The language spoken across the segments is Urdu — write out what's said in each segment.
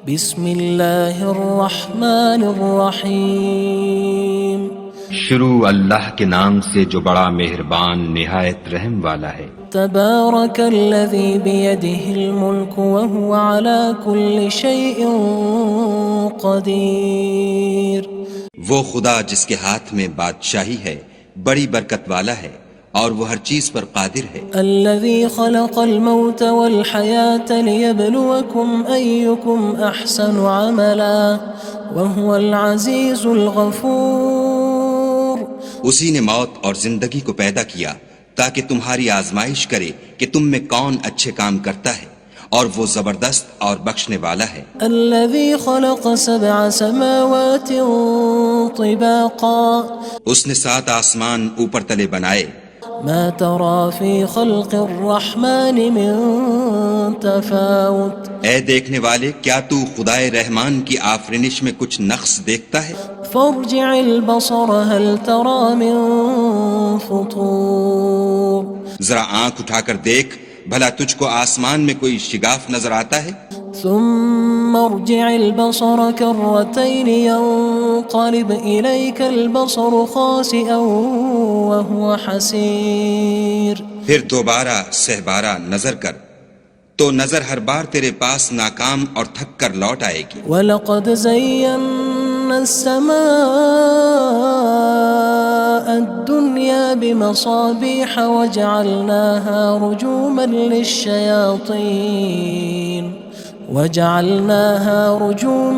بسم اللہ الرحمن الرحیم شروع اللہ کے نام سے جو بڑا مہربان نہایت رحم والا ہے۔ تبارک الذی بیدہ الملک وہو علی کل شیء قدیر۔ وہ خدا جس کے ہاتھ میں بادشاہی ہے بڑی برکت والا ہے اور وہ ہر چیز پر قادر ہے۔ الذی خلق الموت والحیاة لیبلوکم ایکم احسن عملا وہو العزیز الغفور۔ اسی نے موت اور زندگی کو پیدا کیا تاکہ تمہاری آزمائش کرے کہ تم میں کون اچھے کام کرتا ہے، اور وہ زبردست اور بخشنے والا ہے۔ الذی خلق سبع سماوات طباقا۔ اس نے 7 آسمان اوپر تلے بنائے۔ ما ترى في خلق الرحمن من تفاوت۔ اے دیکھنے والے، کیا تو خدائے رحمان کی آفرینش میں کچھ نقص دیکھتا ہے؟ فارجع البصر هل ترى من فطور۔ ذرا آنکھ اٹھا کر دیکھ، بھلا تجھ کو آسمان میں کوئی شگاف نظر آتا ہے؟ ثم ارجع البصر كرتين ينقلب إليك البصر خاسئا وهو حسير۔ پھر دوبارہ سہبارہ نظر کر تو نظر ہر بار تیرے پاس ناکام اور تھک کر لوٹ آئے گی۔ وَلَقَدْ زَيَّنَّا السَّمَاءَ الدُّنْيَا بِمَصَابِيحَ وَجَعَلْنَاهَا رُجُومًا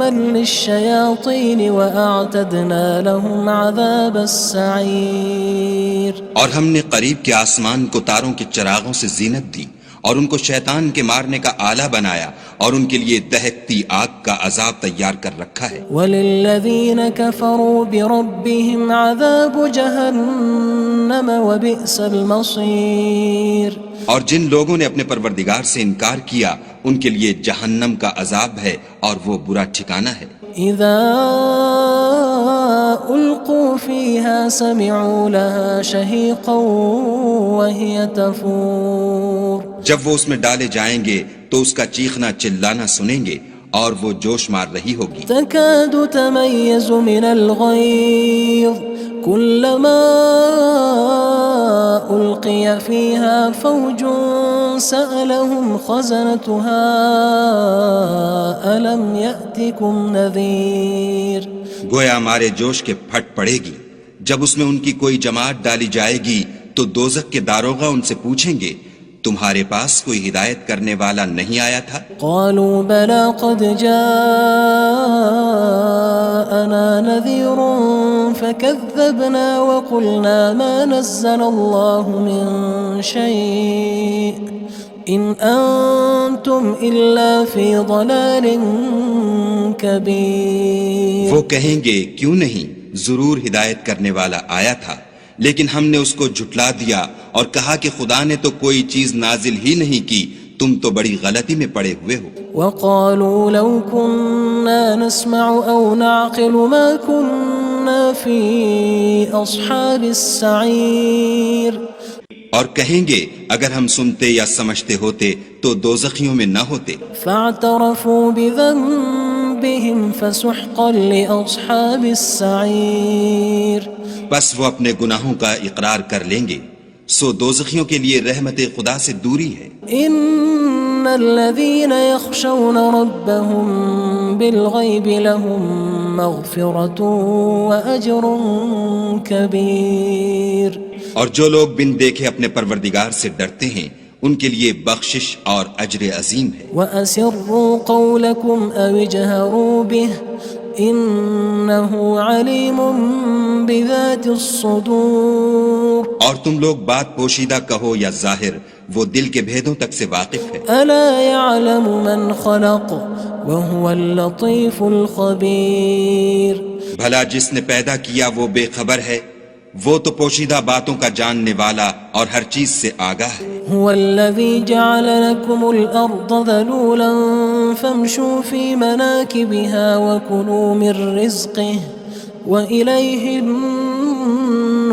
لِلشَّيَاطِينِ وَأَعْتَدْنَا لَهُمْ عَذَابَ السَّعِيرِ۔ اور ہم نے قریب کے آسمان کو تاروں کے چراغوں سے زینت دی اور ان کو شیطان کے مارنے کا آلہ بنایا، اور ان کے لیے دہکتی آگ کا عذاب تیار کر رکھا ہے۔ وَلِلَّذِينَ كَفَرُوا بِرَبِّهِمْ عَذَابُ جَهَنَّمَ وَبِئْسَ الْمَصِيرُ۔ اور جن لوگوں نے اپنے پروردگار سے انکار کیا ان کے لیے جہنم کا عذاب ہے اور وہ برا ٹھکانہ ہے۔ اذا القوا فيها سمعوا لها شهيقا وهي تفور۔ جب وہ اس میں ڈالے جائیں گے تو اس کا چیخنا چلانا سنیں گے اور وہ جوش مار رہی ہوگی۔ تكاد تميز من الغيظ كلما ألقي فيها فوج سألهم خزنتها ألم يأتكم نذير۔ گویا مارے جوش کے پھٹ پڑے گی۔ جب اس میں ان کی کوئی جماعت ڈالی جائے گی تو دوزخ کے داروغہ ان سے پوچھیں گے تمہارے پاس کوئی ہدایت کرنے والا نہیں آیا تھا؟ قالوا بلى قد جاءنا نذير فكذبنا وقلنا ما نزل الله من شيء إن أنتم إلا في ضلال كبير۔ وہ کہیں گے کیوں نہیں، ضرور ہدایت کرنے والا آیا تھا، لیکن ہم نے اس کو جھٹلا دیا اور کہا کہ خدا نے تو کوئی چیز نازل ہی نہیں کی، تم تو بڑی غلطی میں پڑے ہوئے ہو۔ وقالوا لو كنا نسمع أو نعقل ما كنا في أصحاب السعير۔ اور کہیں گے اگر ہم سنتے یا سمجھتے ہوتے تو دوزخیوں میں نہ ہوتے۔ فاعترفوا بذنبهم فسحقا لأصحاب السعير۔ بس وہ اپنے گناہوں کا اقرار کر لیں گے، سو دوزخیوں کے لیے رحمت خدا سے دوری ہے۔ ان الذين يخشون ربهم بالغيب لهم مغفرة وأجر كبير۔ اور جو لوگ بن دیکھے اپنے پروردگار سے ڈرتے ہیں ان کے لیے بخشش اور اجر عظیم ہے۔ وَأَسِرُّوا قَوْلَكُمْ أَوِ اجْهَرُوا بِهِ إِنَّهُ عَلِيمٌ بِذَاتِ الصُّدُورِ۔ اور تم لوگ بات پوشیدہ کہو یا ظاہر، وہ دل کے بھیدوں تک سے واقف ہے۔ أَلَا يَعْلَمُ مَنْ خَلَقَ وَهُوَ اللَّطِيفُ الْخَبِيرُ۔ بھلا جس نے پیدا کیا وہ بے خبر ہے، وہ تو پوشیدہ باتوں کا جاننے والا اور ہر چیز سے آگاہ ہے۔ هو الذي جعل لكم الأرض ذلولا فامشوا في مناكبها وكلوا من رزقه وإليه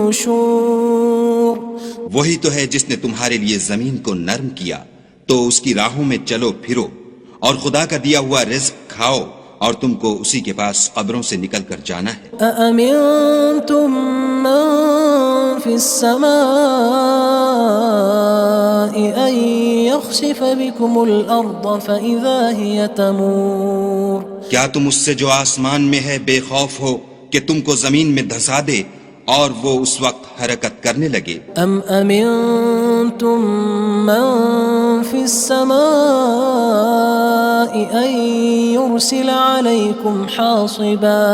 النشور۔ وہی تو ہے جس نے تمہارے لیے زمین کو نرم کیا تو اس کی راہوں میں چلو پھرو اور خدا کا دیا ہوا رزق کھاؤ اور تم کو اسی کے پاس قبروں سے نکل کر جانا ہے۔ أأمنتم من في السماء أن يخسف بكم الأرض فإذا هي تمور کیا تم اس سے جو آسمان میں ہے بے خوف ہو کہ تم کو زمین میں دھسا دے اور وہ اس وقت حرکت کرنے لگے؟ أم أمنتم من في السماء أن يرسل عليكم حاصبا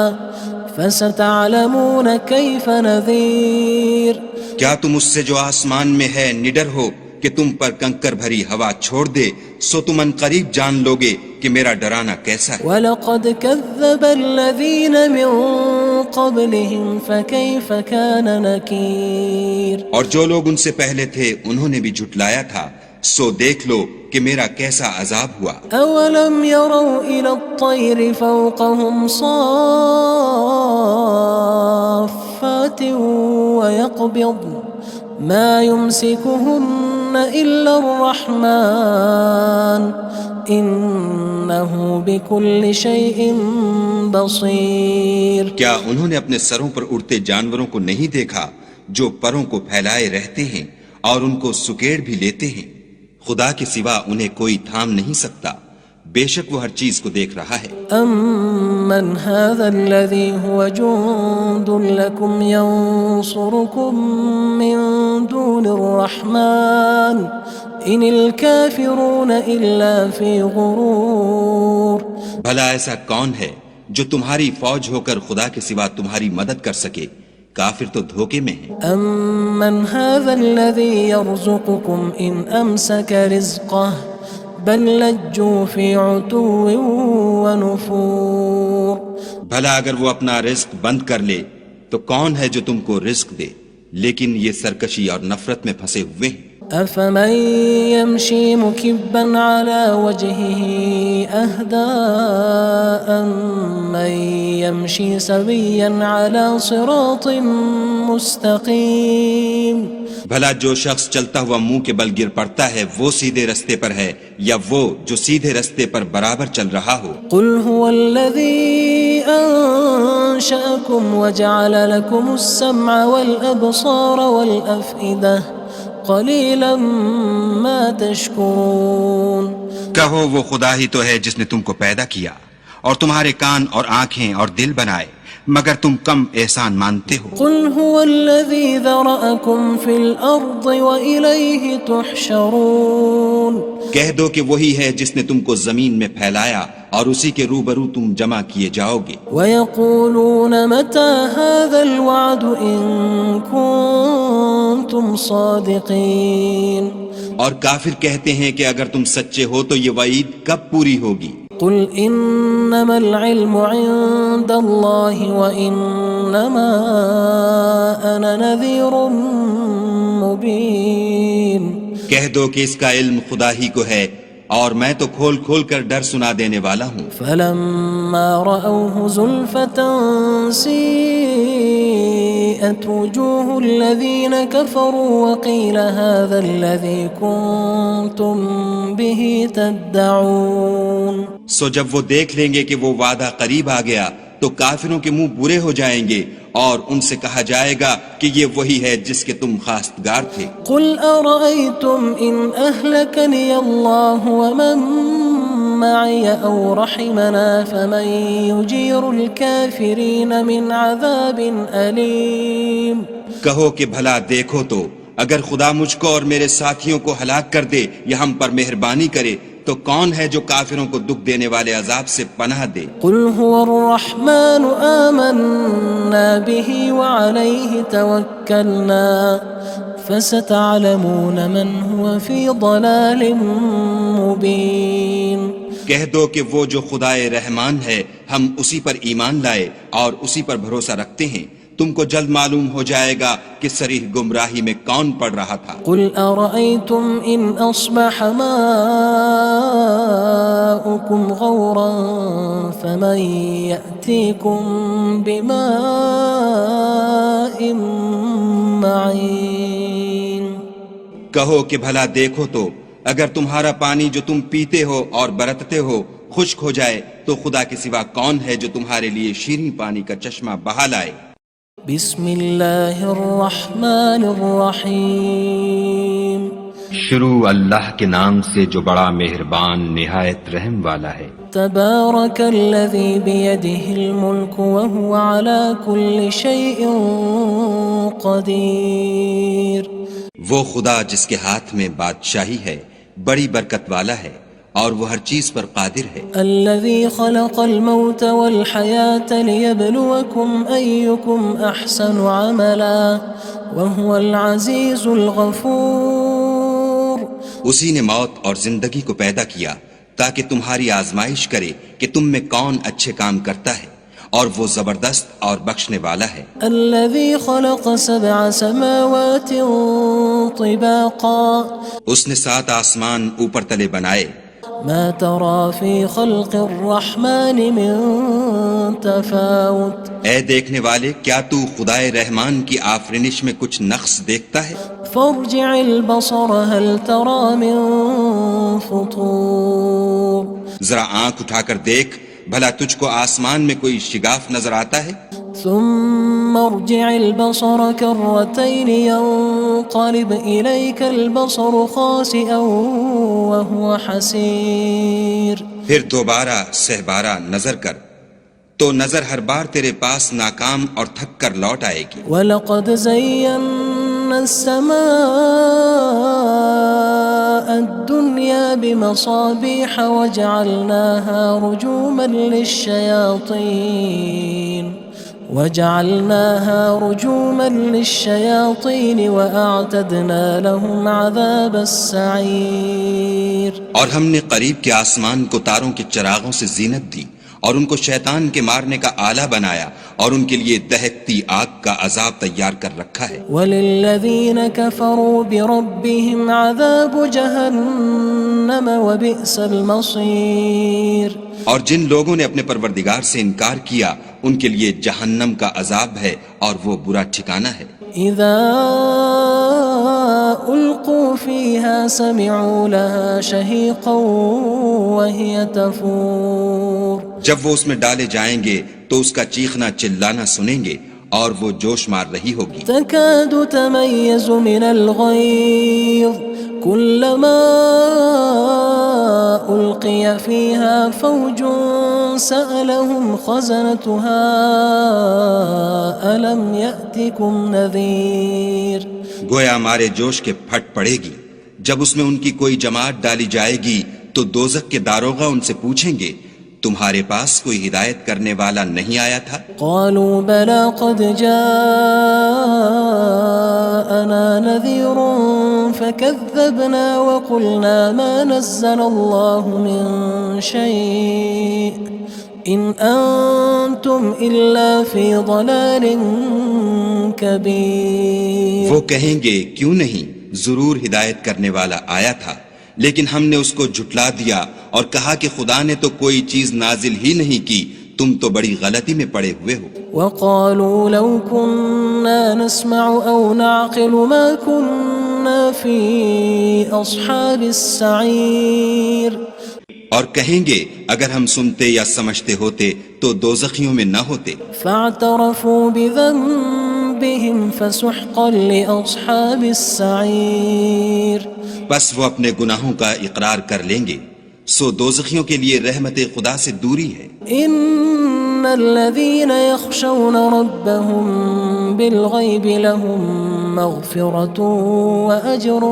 فستعلمون كيف نذير کیا تم اس سے جو آسمان میں ہے نڈر ہو کہ تم پر کنکر بھری ہوا چھوڑ دے، سو تم ان قریب جان لوگے کہ میرا ڈرانا کیسا ہے۔ وَلَقَدْ كَذَّبَ الَّذِينَ مِن قَبْلِهِمْ فَكَيْفَ كَانَ نَكِيرٌ اور جو لوگ ان سے پہلے تھے انہوں نے بھی جھٹلایا تھا، سو دیکھ لو کہ میرا کیسا عذاب ہوا۔ أَوَلَمْ يَرَوْا إِلَى الطَّيْرِ فَوْقَهُمْ صَافَّاتٍ وَيَقْبِضْنَ مَا يُمْسِكُهُنَّ إِلَّا الرَّحْمَنُ إِنَّهُ بِكُلِّ شَيْءٍ بَصِيرٌ کیا انہوں نے اپنے سروں پر اڑتے جانوروں کو نہیں دیکھا جو پروں کو پھیلائے رہتے ہیں اور ان کو سکیڑ بھی لیتے ہیں؟ خدا کے سوا انہیں کوئی تھام نہیں سکتا، بے شک وہ ہر چیز کو دیکھ رہا ہے۔ أَمَّنْ هَذَا الَّذِي هُوَ جُندٌ لَكُمْ يَنصُرُكُم مِّن دُونِ الرَّحْمَنِ إِنِ الْكَافِرُونَ إِلَّا فِي غُرُورٍ بھلا ایسا کون ہے جو تمہاری فوج ہو کر خدا کے سوا تمہاری مدد کر سکے؟ کافر تو دھوکے میں ہیں۔ أَمَّنْ هَذَا الَّذِي يَرْزُقُكُمْ إِنْ أَمْسَكَ رِزْقَهُ بَلْ لَجُّوا فِي عُتُوٍّ وَنُفُورٍ بھلا اگر وہ اپنا رزق بند کر لے تو کون ہے جو تم کو رزق دے؟ لیکن یہ سرکشی اور نفرت میں پھنسے ہوئے ہیں۔ أَفَمَن يَمْشِي مُكِبًّا عَلَى وَجْهِهِ أَهْدَىٰ أَمَّن يَمْشِي سَوِيًّا عَلَى صِرَاطٍ مُّسْتَقِيمٍ بھلا جو شخص چلتا ہوا منہ کے بل گر پڑتا ہے وہ سیدھے رستے پر ہے یا وہ جو سیدھے رستے پر برابر چل رہا ہو؟ قُلْ هُوَ الَّذِي أَنشَأَكُمْ وَجَعَلَ لَكُمُ السَّمْعَ وَالْأَبْصَارَ وَالْأَفْئِدَةَ قَلِيلًا مَا تَشْكُرُونَ کہو وہ خدا ہی تو ہے جس نے تم کو پیدا کیا اور تمہارے کان اور آنکھیں اور دل بنائے، مگر تم کم احسان مانتے ہو۔ قُلْ هُوَ الَّذِي ذَرَأَكُمْ فِي الْأَرْضِ وَإِلَيْهِ تُحْشَرُونَ کہہ دو کہ وہی ہے جس نے تم کو زمین میں پھیلایا اور اسی کے روبرو تم جمع کیے جاؤ گے۔ وَيَقُولُونَ مَتَى هَذَا الْوَعْدُ إِن كُنتُمْ صَادِقِينَ اور کافر کہتے ہیں کہ اگر تم سچے ہو تو یہ وعید کب پوری ہوگی؟ قُلْ إِنَّمَا الْعِلْمُ عِندَ اللَّهِ وَإِنَّمَا أَنَا نَذِيرٌ مُّبِينٌ کہہ دو کہ اس کا علم خدا ہی کو ہے اور میں تو کھول کھول کر ڈر سنا دینے والا ہوں۔ فَلَمَّا رَأَوْهُ زُلْفَةً سِيئَتْ وُجُوهُ الَّذِينَ كَفَرُوا وَقِيلَ هَذَا الَّذِي كُنتُم بِهِ تَدَّعُونَ سو جب وہ دیکھ لیں گے کہ وہ وعدہ قریب آ گیا تو کافروں کے منہ برے ہو جائیں گے اور ان سے کہا جائے گا کہ یہ وہی ہے جس کے تم خواستگار تھے۔ قُلْ أَرَأَيْتُمْ إِنْ أَهْلَكَنِيَ اللَّهُ وَمَن مَّعِيَ أَوْ رَحِمَنَا فَمَن يُجِيرُ الْكَافِرِينَ مِنْ عَذَابٍ أَلِيمٍ کہو کہ بھلا دیکھو تو اگر خدا مجھ کو اور میرے ساتھیوں کو ہلاک کر دے یا ہم پر مہربانی کرے تو کون ہے جو کافروں کو دکھ دینے والے عذاب سے پناہ دے؟ قُلْ هُوَ الرَّحْمَنُ آمَنَّا بِهِ وَعَلَيْهِ تَوَكَّلْنَا فَسَتَعْلَمُونَ مَنْ هُوَ فِي ضَلَالٍ مُّبِينٍ کہہ دو کہ وہ جو خدائے رحمان ہے ہم اسی پر ایمان لائے اور اسی پر بھروسہ رکھتے ہیں، تم کو جلد معلوم ہو جائے گا کہ صریح گمراہی میں کون پڑ رہا تھا۔ قُلْ أَرَأَيْتُمْ إِنْ أَصْبَحَ مَاؤُكُمْ غَوْرًا فَمَن يَأْتِيكُم بِمَاءٍ مَّعِينٍ کہو کہ بھلا دیکھو تو اگر تمہارا پانی جو تم پیتے ہو اور برتتے ہو خشک ہو جائے تو خدا کے سوا کون ہے جو تمہارے لیے شیریں پانی کا چشمہ بہا لائے؟ بسم اللہ الرحمن الرحیم شروع اللہ کے نام سے جو بڑا مہربان نہایت رحم والا ہے۔ تبارک الذی بیدہ الملک وہو علی کل شیء قدیر۔ وہ خدا جس کے ہاتھ میں بادشاہی ہے بڑی برکت والا ہے اور وہ ہر چیز پر قادر ہے۔ الذي خلق الموت والحياة ليبلوكم أيكم أحسن عملا وهو العزيز الغفور۔ اسی نے موت اور زندگی کو پیدا کیا تاکہ تمہاری آزمائش کرے کہ تم میں کون اچھے کام کرتا ہے، اور وہ زبردست اور بخشنے والا ہے۔ الذي خلق 7 سماوات طباقا۔ اس نے 7 آسمان اوپر تلے بنائے۔ ما ترى في خلق الرحمن من تفاوت۔ اے دیکھنے والے، کیا تو خدائے رحمان کی آفرینش میں کچھ نقص دیکھتا ہے؟ فارجع البصر هل ترى من فطور۔ ذرا آنکھ اٹھا کر دیکھ، بھلا تجھ کو آسمان میں کوئی شگاف نظر آتا ہے؟ ثم ارجع البصر كرتين ينقلب إليك البصر خاسئا وهو حسير۔ پھر دوبارہ سہبارہ نظر کر تو نظر ہر بار تیرے پاس ناکام اور تھک کر لوٹ آئے گی۔ وَلَقَدْ زَيَّنَّا السَّمَاءَ الدُّنْيَا بِمَصَابِيحَ وَجَعَلْنَاهَا رُجُومًا لِلشَّيَاطِينِ وَأَعْتَدْنَا لَهُمْ عَذَابَ السَّعِيرِ۔ اور ہم نے قریب کے آسمان کو تاروں کے چراغوں سے زینت دی اور ان کو شیطان کے مارنے کا آلہ بنایا، اور ان کے لیے دہکتی آگ کا عذاب تیار کر رکھا ہے۔ وَلِلَّذِينَ كَفَرُوا بِرَبِّهِمْ عَذَابُ جَهَنَّمَ وَبِئْسَ الْمَصِيرُ۔ اور جن لوگوں نے اپنے پروردگار سے انکار کیا ان کے لیے جہنم کا عذاب ہے اور وہ برا ٹھکانہ ہے۔ اذا القوا فيها سمعوا لها شهيقا وهي تفور۔ جب وہ اس میں ڈالے جائیں گے تو اس کا چیخنا چلانا سنیں گے اور وہ جوش مار رہی ہوگی۔ تكاد تميز من الغيظ كلما ألقي فيها فوج سألهم خزنتها ألم يأتكم نذير۔ گویا مارے جوش کے پھٹ پڑے گی۔ جب اس میں ان کی کوئی جماعت ڈالی جائے گی تو دوزخ کے داروغہ ان سے پوچھیں گے تمہارے پاس کوئی ہدایت کرنے والا نہیں آیا تھا؟ قالوا بلى قد جاءنا نذير فكذبنا وقلنا ما نزل الله من شيء إن أنتم إلا في ضلال كبير۔ وہ کہیں گے کیوں نہیں، ضرور ہدایت کرنے والا آیا تھا، لیکن ہم نے اس کو جھٹلا دیا اور کہا کہ خدا نے تو کوئی چیز نازل ہی نہیں کی، تم تو بڑی غلطی میں پڑے ہوئے ہو۔ وقالوا لو كنا نسمع أو نعقل ما كنا في أصحاب السعير۔ اور کہیں گے اگر ہم سنتے یا سمجھتے ہوتے تو دوزخیوں میں نہ ہوتے۔ فاعترفوا بذنبهم فسحقا لأصحاب السعير۔ بس وہ اپنے گناہوں کا اقرار کر لیں گے، سو دوزخیوں کے لیے رحمت خدا سے دوری ہے۔ ان الذين يخشون ربهم بالغيب لهم مغفرة وأجر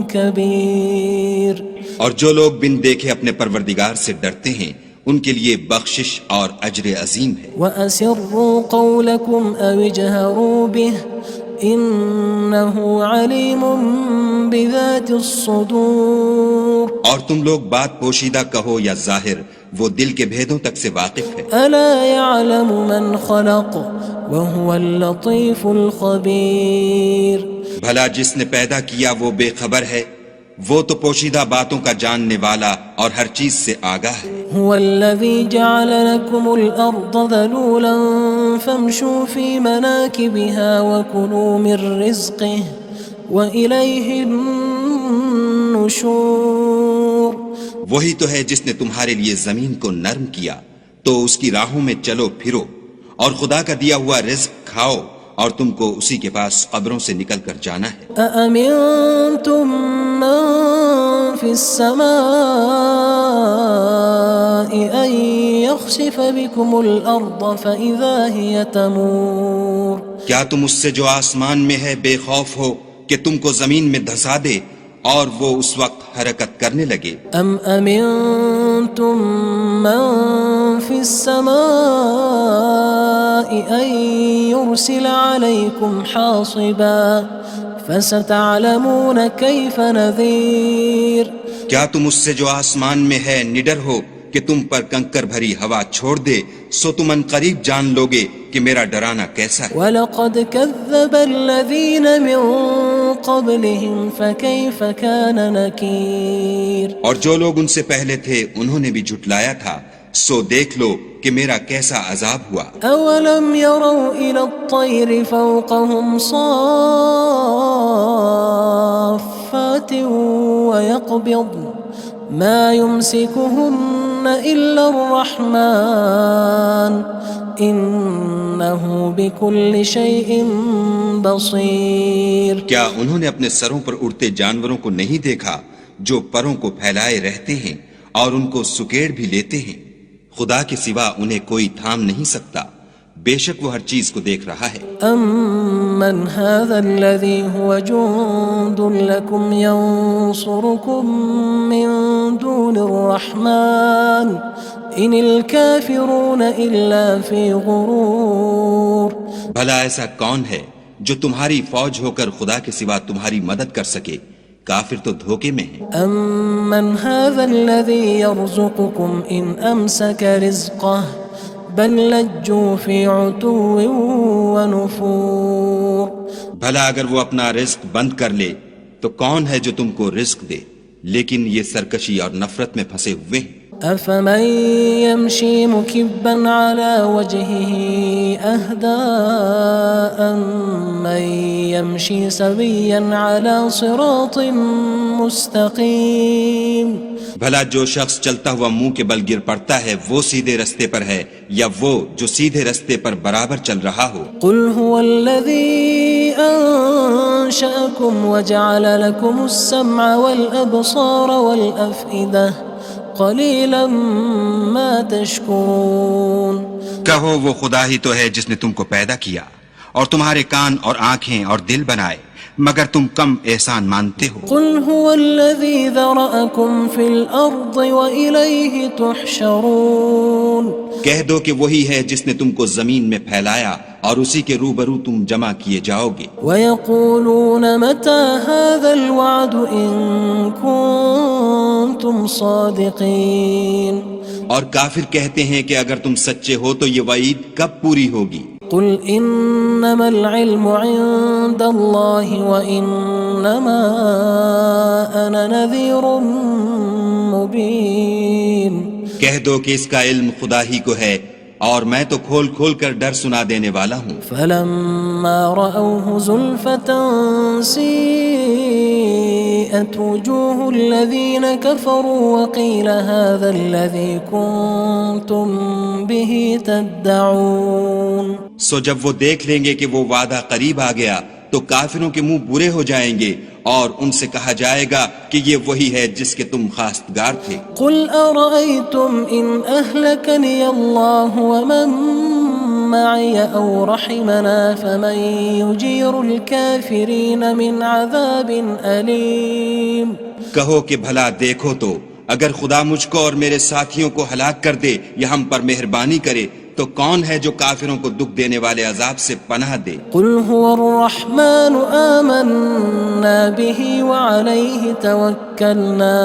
كبير۔ اور جو لوگ بن دیکھے اپنے پروردگار سے ڈرتے ہیں ان کے لیے بخشش اور اجر عظیم ہے۔ وَأَسِرُّوا قَوْلَكُمْ أَوِ اجْهَرُوا بِهِ إِنَّهُ عَلِيمٌ بِذَاتِ الصُّدُورِ۔ اور تم لوگ بات پوشیدہ کہو یا ظاہر، وہ دل کے بھیدوں تک سے واقف ہے۔ أَلَا يَعْلَمُ مَنْ خَلَقَ وَهُوَ اللَّطِيفُ الْخَبِيرُ۔ بھلا جس نے پیدا کیا وہ بے خبر ہے، وہ تو پوشیدہ باتوں کا جاننے والا اور ہر چیز سے آگاہ ہے۔ هو الذي جعل لكم الأرض ذلولا فامشوا في مناكبها وكلوا من رزقه وإليه النشور۔ وہی تو ہے جس نے تمہارے لیے زمین کو نرم کیا تو اس کی راہوں میں چلو پھرو اور خدا کا دیا ہوا رزق کھاؤ اور تم کو اسی کے پاس قبروں سے نکل کر جانا ہے۔ أأمنتم من في السماء أن يخسف بكم الأرض فإذا هي تمور کیا تم اس سے جو آسمان میں ہے بے خوف ہو کہ تم کو زمین میں دھسا دے اور وہ اس وقت حرکت کرنے لگے؟ أم أمنتم من في السماء أن يرسل عليكم حاصبا فستعلمون كيف نذير کیا تم اس سے جو آسمان میں ہے نڈر ہو کہ تم پر کنکر بھری ہوا چھوڑ دے سو تم ان قریب جان لوگے کہ میرا ڈرانا کیسا ہے۔ وَلَقَدْ كَذَّبَ الَّذِينَ مِن قَبْلِهِمْ فَكَيْفَ كَانَ نَكِيرٌ اور جو لوگ ان سے پہلے تھے انہوں نے بھی جھٹلایا تھا سو دیکھ لو کہ میرا کیسا عذاب ہوا۔ أَوَلَمْ يَرَوْا إِلَى الطَّيْرِ فَوْقَهُمْ صَافَّاتٍ وَيَقْبِضْنَ مَا يُمْسِكُهُنَّ إِلَّا الرَّحْمَنُ إِنَّهُ بِكُلِّ شَيْءٍ بَصِيرٌ کیا انہوں نے اپنے سروں پر اڑتے جانوروں کو نہیں دیکھا جو پروں کو پھیلائے رہتے ہیں اور ان کو سکیڑ بھی لیتے ہیں؟ خدا کے سوا انہیں کوئی تھام نہیں سکتا، بے شک وہ ہر چیز کو دیکھ رہا ہے۔ أَمَّنْ هَذَا الَّذِي هُوَ جُندٌ لَكُمْ يَنصُرُكُم مِّن دُونِ الرَّحْمَنِ إِنِ الْكَافِرُونَ إِلَّا فِي غُرُورٍ بھلا ایسا کون ہے جو تمہاری فوج ہو کر خدا کے سوا تمہاری مدد کر سکے؟ کافر تو دھوکے میں ہیں۔ أَمَّنْ هَذَا الَّذِي يَرْزُقُكُمْ إِنْ أَمْسَكَ رِزْقَهُ بَلْ لَجُّوا فِي عُتُوٍّ وَنُفُورٍ بھلا اگر وہ اپنا رزق بند کر لے تو کون ہے جو تم کو رزق دے، لیکن یہ سرکشی اور نفرت میں پھنسے ہوئے ہیں۔ أَفَمَن يَمْشِي مُكِبًّا عَلَى وَجْهِهِ أَهْدَىٰ أَمَّن يَمْشِي سَوِيًّا عَلَى صِرَاطٍ مُّسْتَقِيمٍ بھلا جو شخص چلتا ہوا منہ کے بل گر پڑتا ہے وہ سیدھے رستے پر ہے یا وہ جو سیدھے رستے پر برابر چل رہا ہو؟ قُلْ هُوَ الَّذِي أَنشَأَكُمْ وَجَعَلَ لَكُمُ السَّمْعَ وَالْأَبْصَارَ وَالْأَفْئِدَةَ قَلِيلًا مَا تَشْكُرُونَ کہو وہ خدا ہی تو ہے جس نے تم کو پیدا کیا اور تمہارے کان اور آنکھیں اور دل بنائے، مگر تم کم احسان مانتے ہو۔ قُلْ هُوَ الَّذِي ذَرَأَكُمْ فِي الْأَرْضِ وَإِلَيْهِ تُحْشَرُونَ کہہ دو کہ وہی ہے جس نے تم کو زمین میں پھیلایا اور اسی کے روبرو تم جمع کیے جاؤ گے۔ وَيَقُولُونَ مَتَى هَذَا الْوَعْدُ إِن كُنتُمْ صَادِقِينَ اور کافر کہتے ہیں کہ اگر تم سچے ہو تو یہ وعید کب پوری ہوگی؟ قُلْ إِنَّمَا الْعِلْمُ عِندَ اللَّهِ وَإِنَّمَا أَنَا نَذِيرٌ مُّبِينٌ کہہ دو کہ اس کا علم خدا ہی کو ہے اور میں تو کھول کھول کر ڈر سنا دینے والا ہوں۔ فَلَمَّا رَأَوْهُ زُلْفَةً سِيئَتْ وُجُوهُ الَّذِينَ كَفَرُوا وَقِيلَ هَذَا الَّذِي كُنتُم بِهِ تَدَّعُونَ سو جب وہ دیکھ لیں گے کہ وہ وعدہ قریب آ گیا تو کافروں کے منہ برے ہو جائیں گے اور ان سے کہا جائے گا کہ یہ وہی ہے جس کے تم خواستگار تھے۔ قُلْ أَرَأَيْتُمْ إِنْ أَهْلَكَنِيَ اللَّهُ وَمَن مَّعِيَ أَوْ رَحِمَنَا فَمَن يُجِيرُ الْكَافِرِينَ مِنْ عَذَابٍ أَلِيمٍ کہو کہ بھلا دیکھو تو اگر خدا مجھ کو اور میرے ساتھیوں کو ہلاک کر دے یا ہم پر مہربانی کرے تو کون ہے جو کافروں کو دکھ دینے والے عذاب سے پناہ دے؟ قُلْ هُوَ الرَّحْمَنُ آمَنَّا بِهِ وَعَلَيْهِ تَوَكَّلْنَا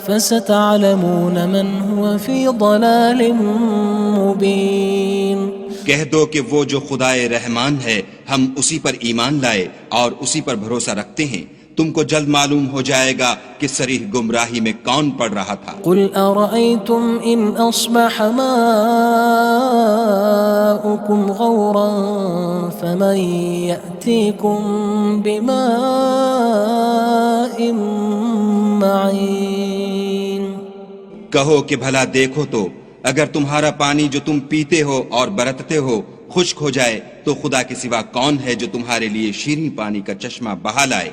فَسَتَعْلَمُونَ مَنْ هُوَ فِي ضَلَالٍ مُّبِينٍ کہہ دو کہ وہ جو خدائے رحمان ہے ہم اسی پر ایمان لائے اور اسی پر بھروسہ رکھتے ہیں، تم کو جلد معلوم ہو جائے گا کہ صریح گمراہی میں کون پڑ رہا تھا۔ قُلْ أَرَأَيْتُمْ إِنْ أَصْبَحَ مَاؤُكُمْ غَوْرًا فَمَن يَأْتِيكُم بِمَاءٍ مَّعِينٍ کہو کہ بھلا دیکھو تو اگر تمہارا پانی جو تم پیتے ہو اور برتتے ہو خشک ہو جائے تو خدا کے سوا کون ہے جو تمہارے لیے شیریں پانی کا چشمہ بہا لائے؟